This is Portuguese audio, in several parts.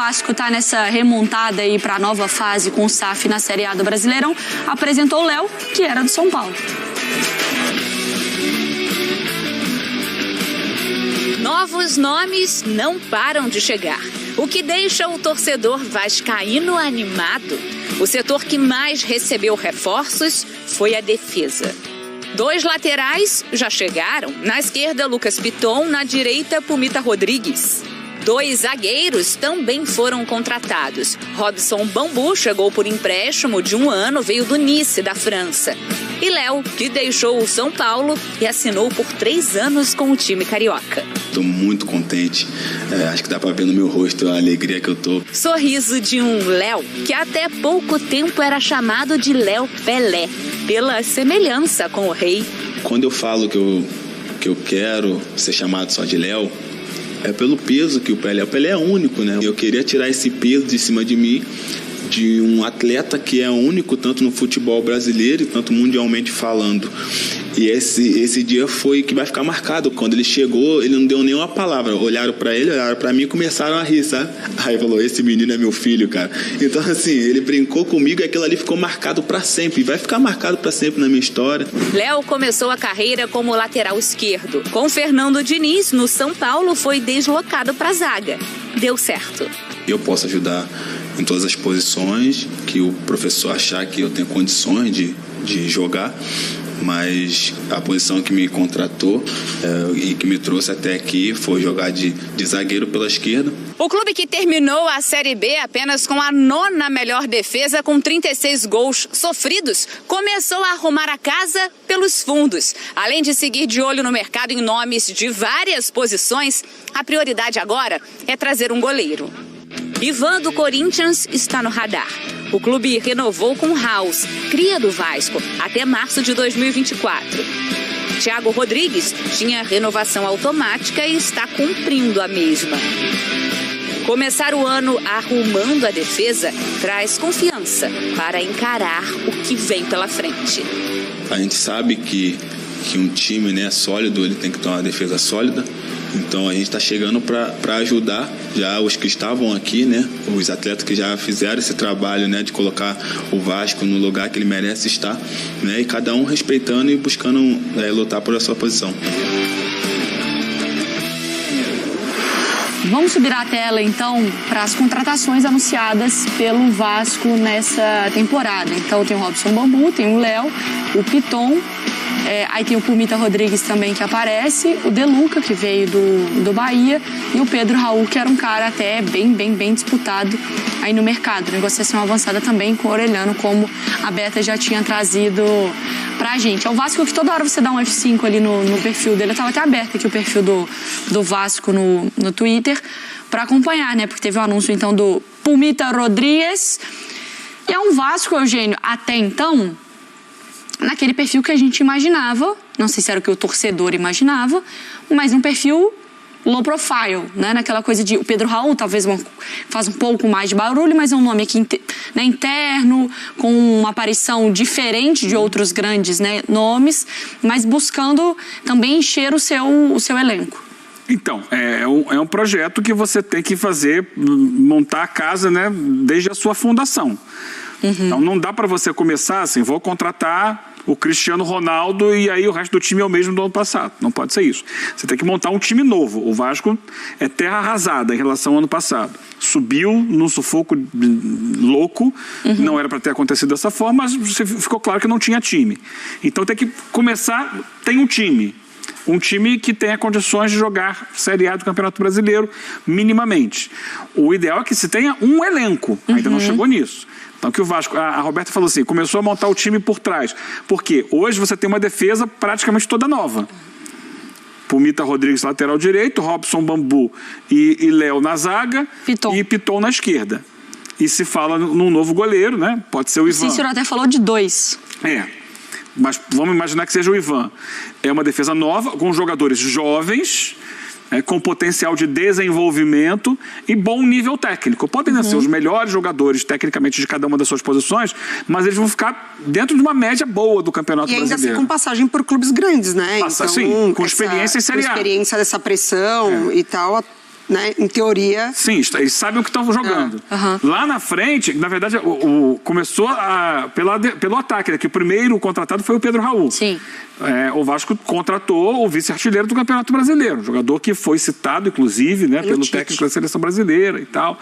O Vasco está nessa remontada aí para a nova fase com o SAF na Série A do Brasileirão. Apresentou o Léo, que era do São Paulo. Novos nomes não param de chegar, o que deixa o torcedor vascaíno animado. O setor que mais recebeu reforços foi a defesa. 2 laterais já chegaram. Na esquerda, Lucas Piton. Na direita, Pumita Rodrigues. 2 zagueiros também foram contratados. Robson Bambu chegou por empréstimo de 1 ano, veio do Nice, da França. E Léo, que deixou o São Paulo e assinou por 3 anos com o time carioca. Estou muito contente, acho que dá para ver no meu rosto a alegria que eu tô. Sorriso de um Léo que até pouco tempo era chamado de Léo Pelé, pela semelhança com o rei. Quando eu falo que eu quero ser chamado só de Léo, é pelo peso que o Pelé é único, né? Eu queria tirar esse peso de cima de mim, de um atleta que é único tanto no futebol brasileiro e tanto mundialmente falando. E esse dia foi que vai ficar marcado. Quando ele chegou, ele não deu nenhuma palavra. Olharam pra ele, olharam pra mim e começaram a rir, sabe? Aí falou, esse menino é meu filho, cara. Então, assim, ele brincou comigo e aquilo ali ficou marcado pra sempre. E vai ficar marcado pra sempre na minha história. Léo começou a carreira como lateral esquerdo. Com Fernando Diniz, no São Paulo, foi deslocado pra zaga. Deu certo. Eu posso ajudar em todas as posições que o professor achar que eu tenho condições de jogar, mas a posição que me contratou e que me trouxe até aqui foi jogar de zagueiro pela esquerda. O clube que terminou a Série B apenas com a 9ª melhor defesa, com 36 gols sofridos, começou a arrumar a casa pelos fundos. Além de seguir de olho no mercado em nomes de várias posições, a prioridade agora é trazer um goleiro. Ivan do Corinthians está no radar. O clube renovou com House, cria do Vasco, até março de 2024. Thiago Rodrigues tinha renovação automática e está cumprindo a mesma. Começar o ano arrumando a defesa traz confiança para encarar o que vem pela frente. A gente sabe que um time, né, sólido, ele tem que ter uma defesa sólida. Então a gente está chegando para ajudar já os que estavam aqui, né? Os atletas que já fizeram esse trabalho, né, de colocar o Vasco no lugar que ele merece estar, né? E cada um respeitando e buscando lutar por a sua posição. Vamos subir a tela, então, para as contratações anunciadas pelo Vasco nessa temporada. Então tem o Robson Bambu, tem o Léo, o Piton. Aí tem o Pumita Rodrigues também que aparece, o De Luca, que veio do Bahia, e o Pedro Raul, que era um cara até bem disputado aí no mercado. Negociação avançada também com o Orelhano, como a Beta já tinha trazido pra gente. É o Vasco que toda hora você dá um F5 ali no perfil dele. Eu tava até aberto aqui o perfil do Vasco no Twitter pra acompanhar, né? Porque teve o anúncio então do Pumita Rodrigues. E é um Vasco, Eugênio, até então, naquele perfil que a gente imaginava, não sei se era o que o torcedor imaginava, mas um perfil low profile, né? Naquela coisa de o Pedro Raul talvez faz um pouco mais de barulho, mas é um nome aqui, né, interno, com uma aparição diferente de outros grandes, né, nomes, mas buscando também encher o seu elenco. Então, é um projeto que você tem que fazer, montar a casa, né, desde a sua fundação. Então não dá para você começar assim, vou contratar o Cristiano Ronaldo e aí o resto do time é o mesmo do ano passado. Não pode ser isso. Você tem que montar um time novo. O Vasco é terra arrasada em relação ao ano passado. Subiu num sufoco louco, não era para ter acontecido dessa forma, mas ficou claro que não tinha time. Então tem que começar, tem um time. Um time que tenha condições de jogar Série A do Campeonato Brasileiro minimamente. O ideal é que se tenha um elenco. Ainda não chegou nisso. Então que o Vasco, a Roberta falou assim, começou a montar o time por trás. Porque hoje você tem uma defesa praticamente toda nova. Pumita Rodrigues, lateral direito, Robson Bambu e Léo na zaga, Piton. E Piton na esquerda. E se fala num novo goleiro, né? Pode ser o Ivan. O Cícero até falou de 2. Mas vamos imaginar que seja o Ivan. É uma defesa nova, com jogadores jovens, com potencial de desenvolvimento e bom nível técnico. Podem ser os melhores jogadores tecnicamente de cada uma das suas posições, mas eles vão ficar dentro de uma média boa do Campeonato Brasileiro. E ainda assim com passagem por clubes grandes, né? Sim, com experiência em Série A. Com experiência dessa pressão e tal, né, em teoria... Sim, eles sabem o que estão jogando. Lá na frente, na verdade, começou pelo ataque, né, que o primeiro contratado foi o Pedro Raul. Sim. O Vasco contratou o vice-artilheiro do Campeonato Brasileiro, um jogador que foi citado, inclusive, né, pelo técnico da Seleção Brasileira e tal,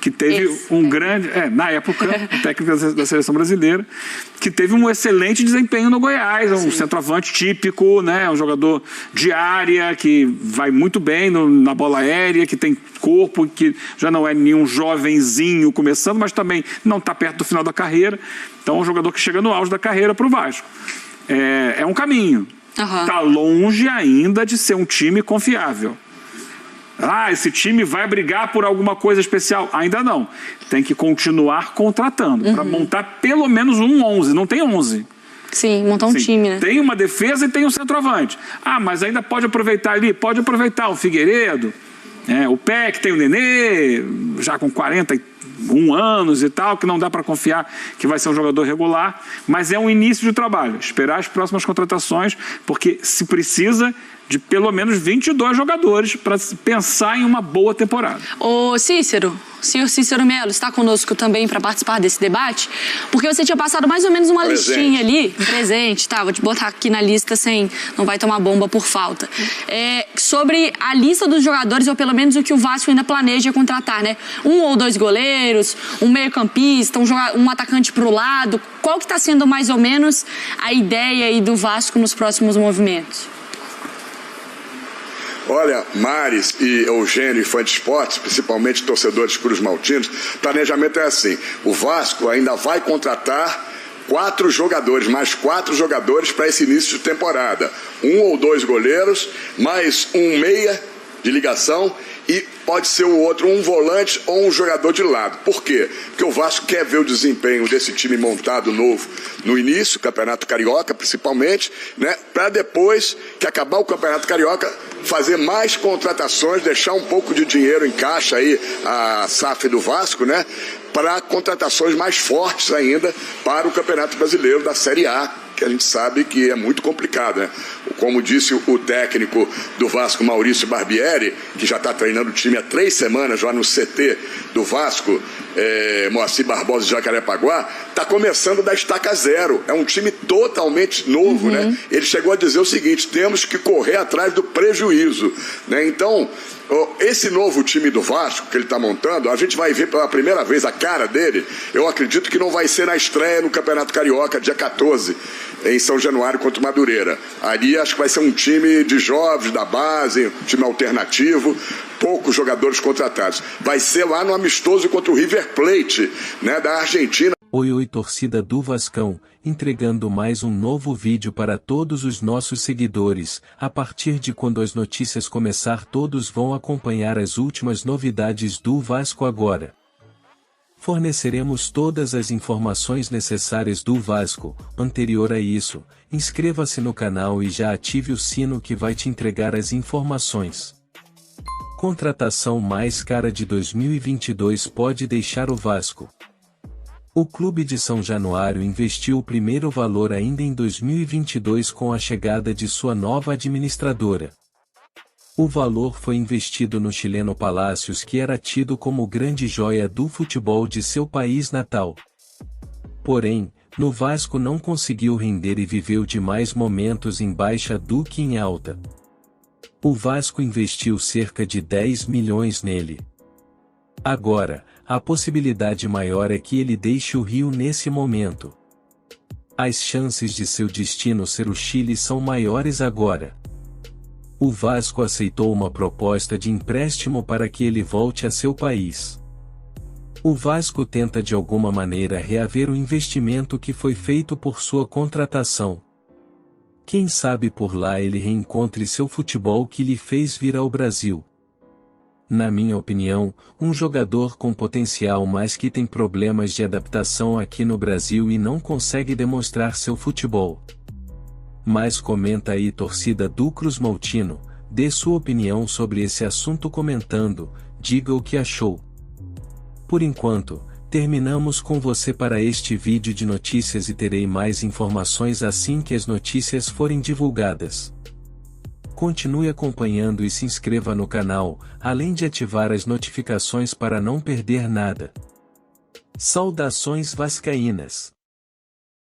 que teve grande... na época, o técnico da Seleção Brasileira, que teve um excelente desempenho no Goiás, um centroavante típico, né, um jogador de área, que vai muito bem na bola aérea, que tem corpo, que já não é nenhum jovenzinho começando, mas também não está perto do final da carreira. Então é um jogador que chega no auge da carreira para o Vasco. É um caminho. Está longe ainda de ser um time confiável. Esse time vai brigar por alguma coisa especial. Ainda não. Tem que continuar contratando para montar pelo menos um 11. Não tem 11. Sim, montar um time, né? Tem uma defesa e tem um centroavante. Mas ainda pode aproveitar ali? Pode aproveitar o Figueiredo, o Peck, tem o Nenê, já com 41 anos e tal, que não dá para confiar que vai ser um jogador regular, mas é um início de trabalho. Esperar as próximas contratações, porque se precisa de pelo menos 22 jogadores para pensar em uma boa temporada. Ô Cícero, senhor Cícero Melo, está conosco também para participar desse debate, porque você tinha passado mais ou menos uma listinha ali, presente, tá? Vou te botar aqui na lista não vai tomar bomba por falta. Sobre a lista dos jogadores, ou pelo menos o que o Vasco ainda planeja contratar, né? 1 ou 2 goleiros, um meio-campista, um atacante para o lado. Qual que está sendo mais ou menos a ideia aí do Vasco nos próximos movimentos? Olha, Maris e Eugênio, fã de esportes, principalmente torcedores cruzmaltinos, o planejamento é assim: o Vasco ainda vai contratar 4 jogadores, mais 4 jogadores para esse início de temporada. 1 ou 2 goleiros, mais um meia de ligação e pode ser o outro um volante ou um jogador de lado. Por quê? Porque o Vasco quer ver o desempenho desse time montado novo no início, Campeonato Carioca principalmente, né? Para depois que acabar o Campeonato Carioca fazer mais contratações, deixar um pouco de dinheiro em caixa aí, a SAF do Vasco, né? Para contratações mais fortes ainda para o Campeonato Brasileiro da Série A, que a gente sabe que é muito complicado, né? Como disse o técnico do Vasco, Maurício Barbieri, que já está treinando o time há 3 semanas já no CT do Vasco, Moacir Barbosa de Jacarepaguá, está começando da estaca zero. É um time totalmente novo, né? Ele chegou a dizer o seguinte: temos que correr atrás do prejuízo, né? Então, esse novo time do Vasco que ele está montando, a gente vai ver pela primeira vez a cara dele. Eu acredito que não vai ser na estreia no Campeonato Carioca, dia 14, em São Januário contra o Madureira. Ali acho que vai ser um time de jovens, da base, um time alternativo, poucos jogadores contratados. Vai ser lá no amistoso contra o River Plate, né, da Argentina. Oi, torcida do Vascão, entregando mais um novo vídeo para todos os nossos seguidores. A partir de quando as notícias começar, todos vão acompanhar as últimas novidades do Vasco agora. Forneceremos todas as informações necessárias do Vasco. Anterior a isso, inscreva-se no canal e já ative o sino que vai te entregar as informações. Contratação mais cara de 2022 pode deixar o Vasco. O clube de São Januário investiu o primeiro valor ainda em 2022 com a chegada de sua nova administradora. O valor foi investido no chileno Palacios, que era tido como grande joia do futebol de seu país natal. Porém, no Vasco não conseguiu render e viveu de mais momentos em baixa do que em alta. O Vasco investiu cerca de 10 milhões nele. Agora, a possibilidade maior é que ele deixe o Rio nesse momento. As chances de seu destino ser o Chile são maiores agora. O Vasco aceitou uma proposta de empréstimo para que ele volte a seu país. O Vasco tenta de alguma maneira reaver o investimento que foi feito por sua contratação. Quem sabe por lá ele reencontre seu futebol que lhe fez vir ao Brasil. Na minha opinião, um jogador com potencial, mas que tem problemas de adaptação aqui no Brasil e não consegue demonstrar seu futebol. Mas comenta aí, torcida do Cruzmaltino, dê sua opinião sobre esse assunto comentando, diga o que achou. Por enquanto, terminamos com você para este vídeo de notícias e terei mais informações assim que as notícias forem divulgadas. Continue acompanhando e se inscreva no canal, além de ativar as notificações para não perder nada. Saudações vascaínas!